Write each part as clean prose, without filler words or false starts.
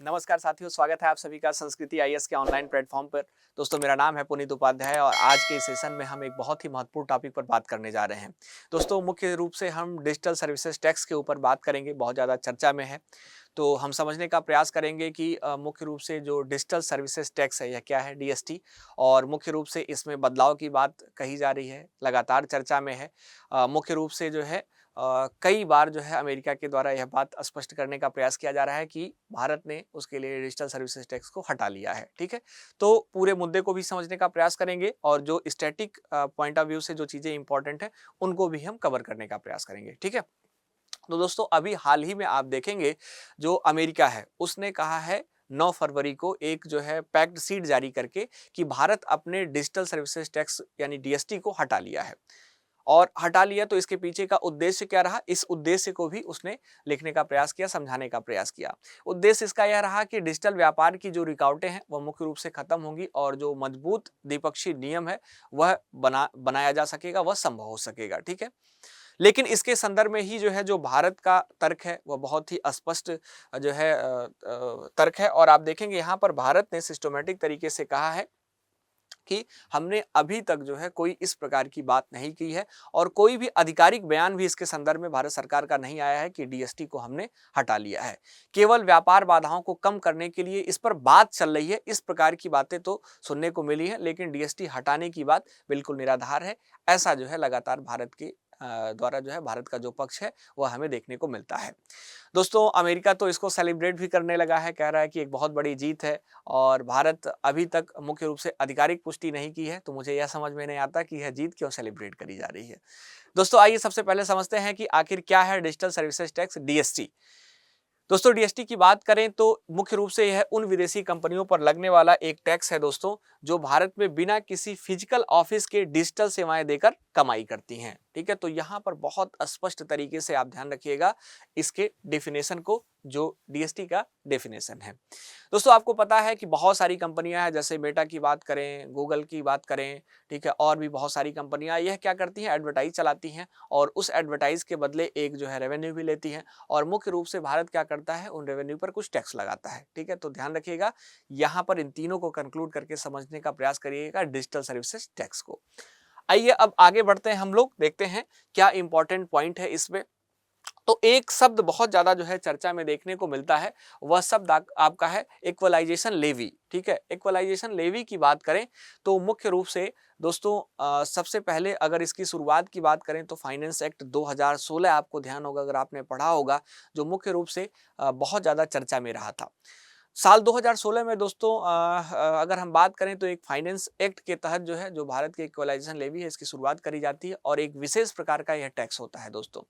नमस्कार साथियों, स्वागत है आप सभी का संस्कृति आईएएस के ऑनलाइन प्लेटफॉर्म पर। दोस्तों, मेरा नाम है पुनीत उपाध्याय और आज के इस सेशन में हम एक बहुत ही महत्वपूर्ण टॉपिक पर बात करने जा रहे हैं। दोस्तों, मुख्य रूप से हम डिजिटल सर्विसेज टैक्स के ऊपर बात करेंगे, बहुत ज़्यादा चर्चा में है। तो हम समझने का प्रयास करेंगे कि मुख्य रूप से जो डिजिटल सर्विसेज टैक्स है, यह क्या है, डीएसटी, और मुख्य रूप से इसमें बदलाव की बात कही जा रही है, लगातार चर्चा में है। मुख्य रूप से जो है कई बार जो है अमेरिका के द्वारा यह बात स्पष्ट करने का प्रयास किया जा रहा है कि भारत ने उसके लिए डिजिटल सर्विसेज टैक्स को हटा लिया है। ठीक है, तो पूरे मुद्दे को भी समझने का प्रयास करेंगे और जो स्टैटिक पॉइंट ऑफ व्यू से जो चीज़ें इंपॉर्टेंट है उनको भी हम कवर करने का प्रयास करेंगे। ठीक है, तो दोस्तों अभी हाल ही में आप देखेंगे जो अमेरिका है उसने कहा है 9 फरवरी को एक जो है पैक्ट शीट जारी करके कि भारत अपने डिजिटल सर्विसेज टैक्स यानी डीएसटी को हटा लिया है। और हटा लिया तो इसके पीछे का उद्देश्य क्या रहा, इस उद्देश्य को भी उसने लिखने का प्रयास किया, समझाने का प्रयास किया। उद्देश्य इसका यह रहा कि डिजिटल व्यापार की जो रुकावटें हैं वह मुख्य रूप से खत्म होंगी और जो मजबूत द्विपक्षीय नियम है वह बनाया जा सकेगा, वह संभव हो सकेगा। ठीक है, लेकिन इसके संदर्भ में ही जो है जो भारत का तर्क है वह बहुत ही स्पष्ट जो है तर्क है। और आप देखेंगे यहाँ पर भारत ने सिस्टमैटिक तरीके से कहा है कि हमने अभी तक जो है कोई इस प्रकार की बात नहीं की है और कोई भी आधिकारिक बयान भी इसके संदर्भ में भारत सरकार का नहीं आया है कि डीएसटी को हमने हटा लिया है। केवल व्यापार बाधाओं को कम करने के लिए इस पर बात चल रही है, इस प्रकार की बातें तो सुनने को मिली है, लेकिन डीएसटी हटाने की बात बिल्कुल निराधार है। ऐसा जो है लगातार भारत के द्वारा जो है भारत का जो पक्ष है वह हमें देखने को मिलता है। दोस्तों, अमेरिका तो इसको सेलिब्रेट भी करने लगा है, कह रहा है कि एक बहुत बड़ी जीत है और भारत अभी तक मुख्य रूप से आधिकारिक पुष्टि नहीं की है, तो मुझे यह समझ में नहीं आता कि यह जीत क्यों सेलिब्रेट करी जा रही है। दोस्तों, आइए सबसे पहले समझते हैं कि आखिर क्या है डिजिटल सर्विसेज टैक्स डीएसटी। दोस्तों, डीएसटी की बात करें तो मुख्य रूप से यह उन विदेशी कंपनियों पर लगने वाला एक टैक्स है दोस्तों, जो भारत में बिना किसी फिजिकल ऑफिस के डिजिटल सेवाएं देकर कमाई करती हैं। ठीक है, तो यहाँ पर बहुत स्पष्ट तरीके से आप ध्यान रखिएगा इसके डेफिनेशन को, जो डीएसटी का डेफिनेशन है। दोस्तों, आपको पता है कि बहुत सारी कंपनियां हैं, जैसे मेटा की बात करें, गूगल की बात करें, ठीक है, और भी बहुत सारी कंपनियां यह क्या करती हैं, एडवर्टाइज चलाती हैं और उस एडवर्टाइज के बदले एक जो है रेवेन्यू भी लेती हैं और मुख्य रूप से भारत क्या करता है, उन रेवेन्यू पर कुछ टैक्स लगाता है। ठीक है, तो ध्यान रखिएगा, यहाँ पर इन तीनों को कंक्लूड करके समझने का प्रयास करिएगा डिजिटल सर्विसेज टैक्स को। आइए अब आगे बढ़ते हैं, हम लोग देखते हैं क्या इंपॉर्टेंट पॉइंट है इसमें। तो एक शब्द बहुत ज्यादा जो है चर्चा में देखने को मिलता है, वह शब्द आपका है इक्वलाइजेशन लेवी। ठीक है, इक्वलाइजेशन लेवी की बात करें तो मुख्य रूप से दोस्तों सबसे पहले अगर इसकी शुरुआत की बात करें तो फाइनेंस एक्ट 2016 आपको ध्यान होगा, अगर आपने पढ़ा होगा, जो मुख्य रूप से बहुत ज्यादा चर्चा में रहा था। साल 2016 में दोस्तों अगर हम बात करें तो एक फाइनेंस एक्ट के तहत जो है, जो भारत के इक्वलाइजेशन लेवी है, इसकी शुरुआत करी जाती है और एक विशेष प्रकार का यह टैक्स होता है दोस्तों।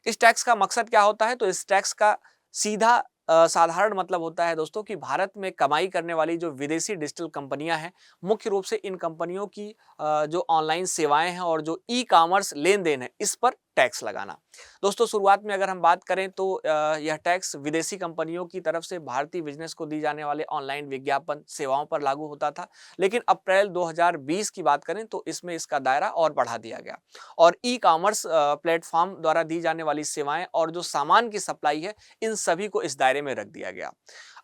इस टैक्स का मकसद क्या होता है, तो इस टैक्स का सीधा साधारण मतलब होता है दोस्तों कि भारत में कमाई करने वाली जो विदेशी डिजिटल कंपनियां हैं, मुख्य रूप से इन कंपनियों की जो ऑनलाइन सेवाएं हैं और जो ई कॉमर्स लेन देन है, इस पर टैक्स लगाना। दोस्तों, शुरुआत में अगर हम बात करें तो यह टैक्स विदेशी कंपनियों की तरफ से भारतीय बिजनेस को दी जाने वाले ऑनलाइन विज्ञापन सेवाओं पर लागू होता था, लेकिन अप्रैल 2020 की बात करें तो इसमें इसका दायरा और बढ़ा दिया गया और ई कॉमर्स प्लेटफॉर्म द्वारा दी जाने वाली सेवाएं और जो सामान की सप्लाई है, इन सभी को इस दायरे में रख दिया गया।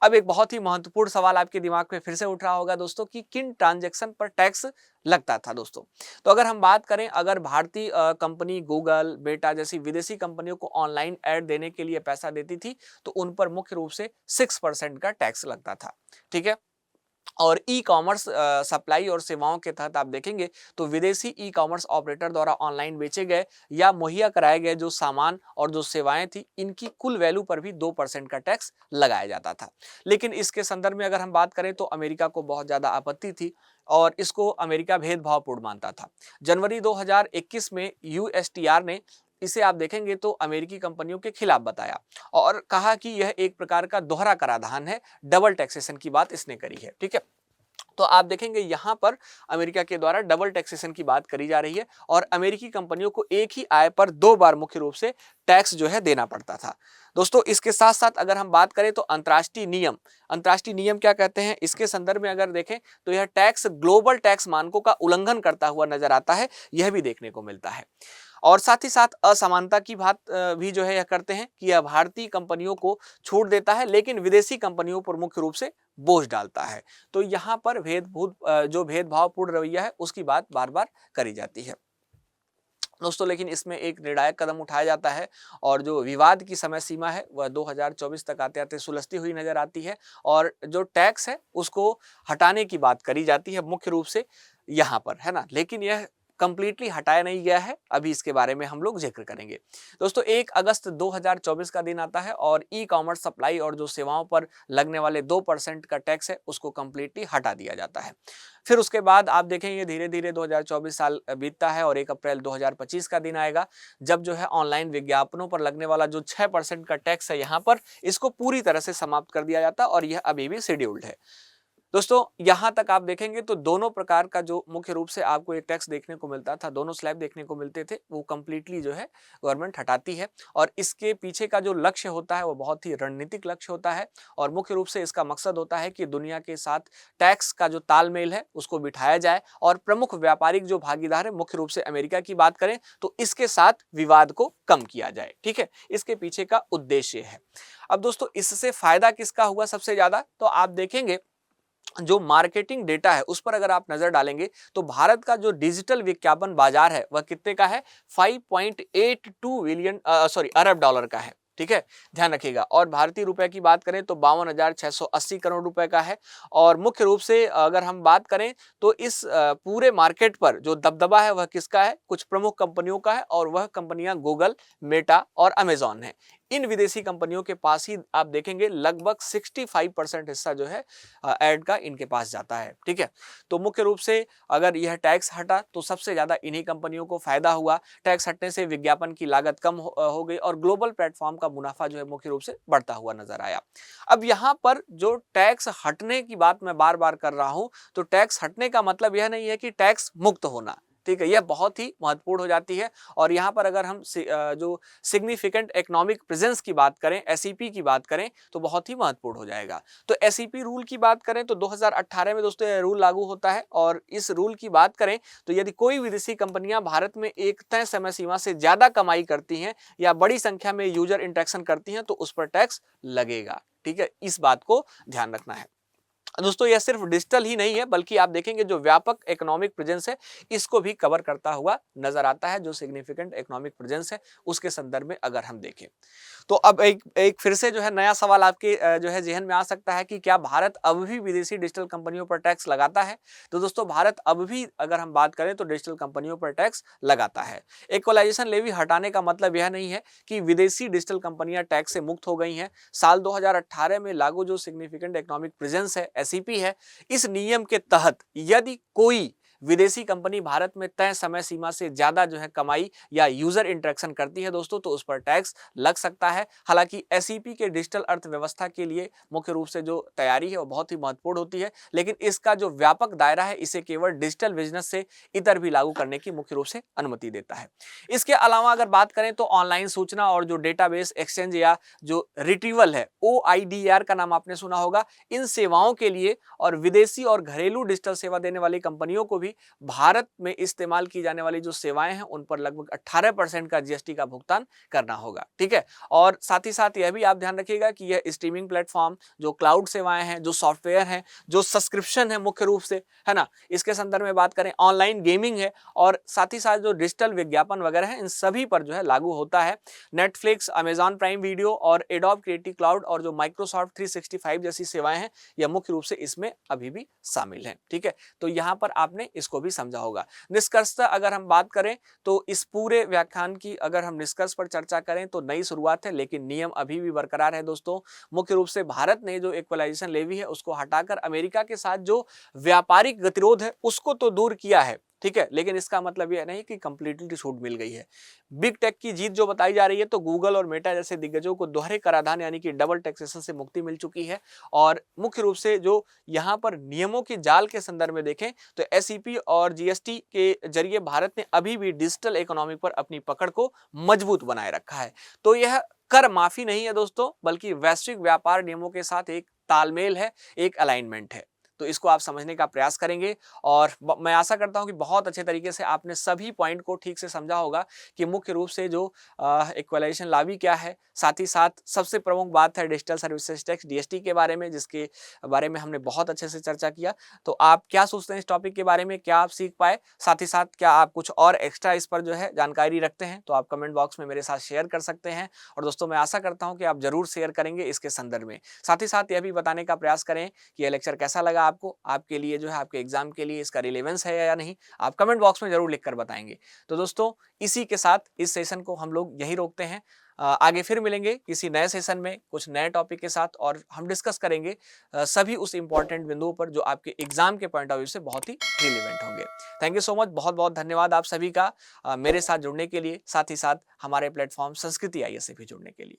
अब एक बहुत ही महत्वपूर्ण सवाल आपके दिमाग में फिर से उठ रहा होगा दोस्तों कि किन ट्रांजैक्शन पर टैक्स लगता था दोस्तों। तो अगर हम बात करें, अगर भारतीय कंपनी गूगल, मेटा जैसी विदेशी कंपनियों को ऑनलाइन ऐड देने के लिए पैसा देती थी, तो उन पर मुख्य रूप से 6% का टैक्स लगता था। ठीक है, और ई कॉमर्स सप्लाई और सेवाओं के तहत आप देखेंगे तो विदेशी ई कॉमर्स ऑपरेटर द्वारा ऑनलाइन बेचे गए या मुहैया कराए गए जो सामान और जो सेवाएं थी, इनकी कुल वैल्यू पर भी 2% का टैक्स लगाया जाता था। लेकिन इसके संदर्भ में अगर हम बात करें तो अमेरिका को बहुत ज्यादा आपत्ति थी और इसको अमेरिका भेदभावपूर्ण मानता था। जनवरी 2021 में यूएसटीआर ने इसे आप देखेंगे तो अमेरिकी कंपनियों के खिलाफ बताया और कहा कि यह एक प्रकार का दोहरा कराधान है, डबल टैक्सेशन की बात इसने करी है। ठीक है, तो आप देखेंगे यहां पर अमेरिका के द्वारा डबल टैक्सेशन की बात करी जा रही है और अमेरिकी कंपनियों को एक ही आय पर 2 बार मुख्य रूप से टैक्स जो है देना पड़ता था। दोस्तों, इसके साथ साथ अगर हम बात करें तो अंतर्राष्ट्रीय नियम क्या कहते हैं, इसके संदर्भ में अगर देखें तो यह टैक्स ग्लोबल टैक्स मानकों का उल्लंघन करता हुआ नजर आता है, यह भी देखने को मिलता है। और साथ ही साथ असमानता की बात भी जो है यह करते हैं कि यह भारतीय कंपनियों को छूट देता है लेकिन विदेशी कंपनियों पर मुख्य रूप से बोझ डालता है। तो यहाँ पर जो भेदभावपूर्ण रवैया है उसकी बात बार बार करी जाती है दोस्तों। लेकिन इसमें एक निर्णायक कदम उठाया जाता है और जो विवाद की समय सीमा है वह 2024 तक आते आते सुलझती हुई नजर आती है और जो टैक्स है उसको हटाने की बात करी जाती है मुख्य रूप से यहाँ पर, है ना। लेकिन यह कंप्लीटली हटाया नहीं गया है, अभी इसके बारे में हम लोग जिक्र करेंगे। दोस्तों 1 अगस्त 2024 का दिन आता है और ई कॉमर्स सप्लाई और जो सेवाओं पर लगने वाले 2% का टैक्स है उसको कंप्लीटली हटा दिया जाता है। फिर उसके बाद आप देखेंगे धीरे धीरे 2024 साल बीतता है और 1 अप्रैल 2025 का दिन आएगा जब जो है ऑनलाइन विज्ञापनों पर लगने वाला जो 6% का टैक्स है यहाँ पर इसको पूरी तरह से समाप्त कर दिया जाता है और यह अभी भी शेड्यूल्ड है। दोस्तों यहां तक आप देखेंगे तो दोनों प्रकार का जो मुख्य रूप से आपको एक टैक्स देखने को मिलता था, दोनों स्लैब देखने को मिलते थे, वो कंप्लीटली जो है गवर्नमेंट हटाती है और इसके पीछे का जो लक्ष्य होता है वो बहुत ही रणनीतिक लक्ष्य होता है और मुख्य रूप से इसका मकसद होता है कि दुनिया के साथ टैक्स का जो तालमेल है उसको बिठाया जाए और प्रमुख व्यापारिक जो भागीदार है मुख्य रूप से अमेरिका की बात करें तो इसके साथ विवाद को कम किया जाए। ठीक है, इसके पीछे का उद्देश्य है। अब दोस्तों इससे फायदा किसका हुआ सबसे ज्यादा, तो आप देखेंगे जो मार्केटिंग डेटा है उस पर अगर आप नजर डालेंगे तो भारत का जो डिजिटल विज्ञापन बाजार है वह कितने का है, 5.82 बिलियन अरब डॉलर का है। ठीक है, ध्यान रखिएगा। और भारतीय रुपए की बात करें तो 52,680 करोड़ रुपए का है। और मुख्य रूप से अगर हम बात करें तो इस पूरे मार्केट पर जो दबदबा है वह किसका है, कुछ प्रमुख कंपनियों का है और वह कंपनियां गूगल, मेटा और अमेजॉन है। इन विदेशी कंपनियों के पास ही आप देखेंगे लगभग 65% हिस्सा जो है एड का इनके पास जाता है। ठीक है, तो मुख्य रूप से अगर यह टैक्स हटा तो सबसे ज्यादा इन्हीं कंपनियों को फायदा हुआ। टैक्स हटने से विज्ञापन की लागत कम हो गई और ग्लोबल प्लेटफॉर्म का मुनाफा जो है मुख्य रूप से बढ़ता हुआ नजर आया। अब यहाँ पर जो टैक्स हटने की बात मैं बार बार कर रहा हूं, तो टैक्स हटने का मतलब यह नहीं है कि टैक्स मुक्त होना। ठीक है, यह बहुत ही महत्वपूर्ण हो जाती है। और यहाँ पर अगर हम जो सिग्निफिकेंट इकोनॉमिक प्रेजेंस की बात करें, एसईपी की बात करें, तो बहुत ही महत्वपूर्ण हो जाएगा। तो एसईपी रूल की बात करें तो 2018 में दोस्तों यह रूल लागू होता है और इस रूल की बात करें तो यदि कोई विदेशी कंपनियां भारत में एक तय समय सीमा से ज्यादा कमाई करती हैं या बड़ी संख्या में यूजर इंटरेक्शन करती हैं तो उस पर टैक्स लगेगा। ठीक है, इस बात को ध्यान रखना है। दोस्तों यह सिर्फ डिजिटल ही नहीं है बल्कि आप देखेंगे जो व्यापक इकोनॉमिक प्रेजेंस है इसको भी कवर करता हुआ नजर आता है। जो सिग्निफिकेंट इकोनॉमिक प्रेजेंस है उसके संदर्भ में अगर हम देखें तो अब एक फिर से जो है नया सवाल आपके जो है जेहन में आ सकता है कि क्या भारत अब भी विदेशी डिजिटल कंपनियों पर टैक्स लगाता है। तो दोस्तों भारत अब भी अगर हम बात करें तो डिजिटल कंपनियों पर टैक्स लगाता है। इक्वलाइजेशन लेवी हटाने का मतलब यह नहीं है कि विदेशी डिजिटल कंपनियां टैक्स से मुक्त हो गई हैं। साल 2018 में लागू जो सिग्निफिकेंट इकोनॉमिक प्रेजेंस है, एसईपी है, इस नियम के तहत यदि कोई विदेशी कंपनी भारत में तय समय सीमा से ज्यादा जो है कमाई या यूजर इंटरेक्शन करती है दोस्तों तो उस पर टैक्स लग सकता है। हालांकि एसईपी के डिजिटल अर्थव्यवस्था के लिए मुख्य रूप से जो तैयारी है वो बहुत ही महत्वपूर्ण होती है, लेकिन इसका जो व्यापक दायरा है इसे केवल डिजिटल बिजनेस से इतर भी लागू करने की मुख्य रूप से अनुमति देता है। इसके अलावा अगर बात करें तो ऑनलाइन सूचना और जो डेटाबेस एक्सचेंज या जो रिट्रीवल है, OIDR का नाम आपने सुना होगा, इन सेवाओं के लिए और विदेशी और घरेलू डिजिटल सेवा देने वाली कंपनियों को भी भारत में इस्तेमाल की जाने वाली जो सेवाएं हैं उन पर लगभग 18% का जीएसटी का भुगतान करना होगा। ठीक है, और साथ ही साथ यह भी आप ध्यान रखिएगा कि यह स्ट्रीमिंग प्लेटफॉर्म, जो क्लाउड सेवाएं हैं, जो सॉफ्टवेयर हैं, जो सब्सक्रिप्शन है मुख्य रूप से, है ना, इसके संदर्भ में बात करें, ऑनलाइन गेमिंग है और साथ ही साथ जो डिजिटल विज्ञापन वगैरह है, इन सभी पर जो है लागू होता है। नेटफ्लिक्स, अमेजॉन प्राइम वीडियो और एडोब क्रिएटिव क्लाउड और जो माइक्रोसॉफ्ट 365 जैसी सेवाएं हैं यह मुख्य रूप से इसमें अभी भी शामिल हैं। ठीक है, तो यहां पर आपने इसको भी समझा होगा। निष्कर्षतः अगर हम बात करें तो इस पूरे व्याख्यान की अगर हम निष्कर्ष पर चर्चा करें तो नई शुरुआत है, लेकिन नियम अभी भी बरकरार है दोस्तों। मुख्य रूप से भारत ने जो इक्वलाइजेशन लेवी है उसको हटाकर अमेरिका के साथ जो व्यापारिक गतिरोध है उसको तो दूर किया है। ठीक है, लेकिन इसका मतलब यह नहीं कि कंप्लीटली छूट मिल गई है। बिग टेक की जीत जो बताई जा रही है तो गूगल और मेटा जैसे दिग्गजों को दोहरे कराधान यानी कि डबल टैक्सेशन से मुक्ति मिल चुकी है। और मुख्य रूप से जो यहाँ पर नियमों के जाल के संदर्भ में देखें तो एसईपी और जीएसटी के जरिए भारत ने अभी भी डिजिटल इकोनॉमी पर अपनी पकड़ को मजबूत बनाए रखा है। तो यह कर माफी नहीं है दोस्तों, बल्कि वैश्विक व्यापार नियमों के साथ एक तालमेल है, एक अलाइनमेंट है। तो इसको आप समझने का प्रयास करेंगे और मैं आशा करता हूं कि बहुत अच्छे तरीके से आपने सभी पॉइंट को ठीक से समझा होगा कि मुख्य रूप से जो इक्वलाइजेशन लावी क्या है, साथ ही साथ सबसे प्रमुख बात है डिजिटल सर्विसेज टैक्स डीएसटी के बारे में, जिसके बारे में हमने बहुत अच्छे से चर्चा किया। तो आप क्या सोचते हैं इस टॉपिक के बारे में, क्या आप सीख पाए, साथ ही साथ क्या आप कुछ और एक्स्ट्रा इस पर जो है जानकारी रखते हैं, तो आप कमेंट बॉक्स में मेरे साथ शेयर कर सकते हैं। और दोस्तों मैं आशा करता हूं कि आप जरूर शेयर करेंगे इसके संदर्भ में। साथ ही साथ यह भी बताने का प्रयास करें कि यह लेक्चर कैसा लगा आपको, आपके लिए जो है आपके एग्जाम के लिए इसका रिलेवेंस है या नहीं, आप कमेंट बॉक्स में जरूर लिखकर बताएंगे। तो दोस्तों इसी के साथ इस सेशन को हम लोग यही रोकते हैं। आगे फिर मिलेंगे किसी नए सेशन में कुछ नए टॉपिक के साथ और हम डिस्कस करेंगे सभी उस इंपॉर्टेंट बिंदुओं पर जो आपके एग्जाम के पॉइंट ऑफ व्यू से बहुत ही रिलेवेंट होंगे। थैंक यू सो मच, बहुत बहुत धन्यवाद आप सभी का मेरे साथ जुड़ने के लिए, साथ ही साथ हमारे प्लेटफॉर्म संस्कृति आईएएस से भी जुड़ने के लिए।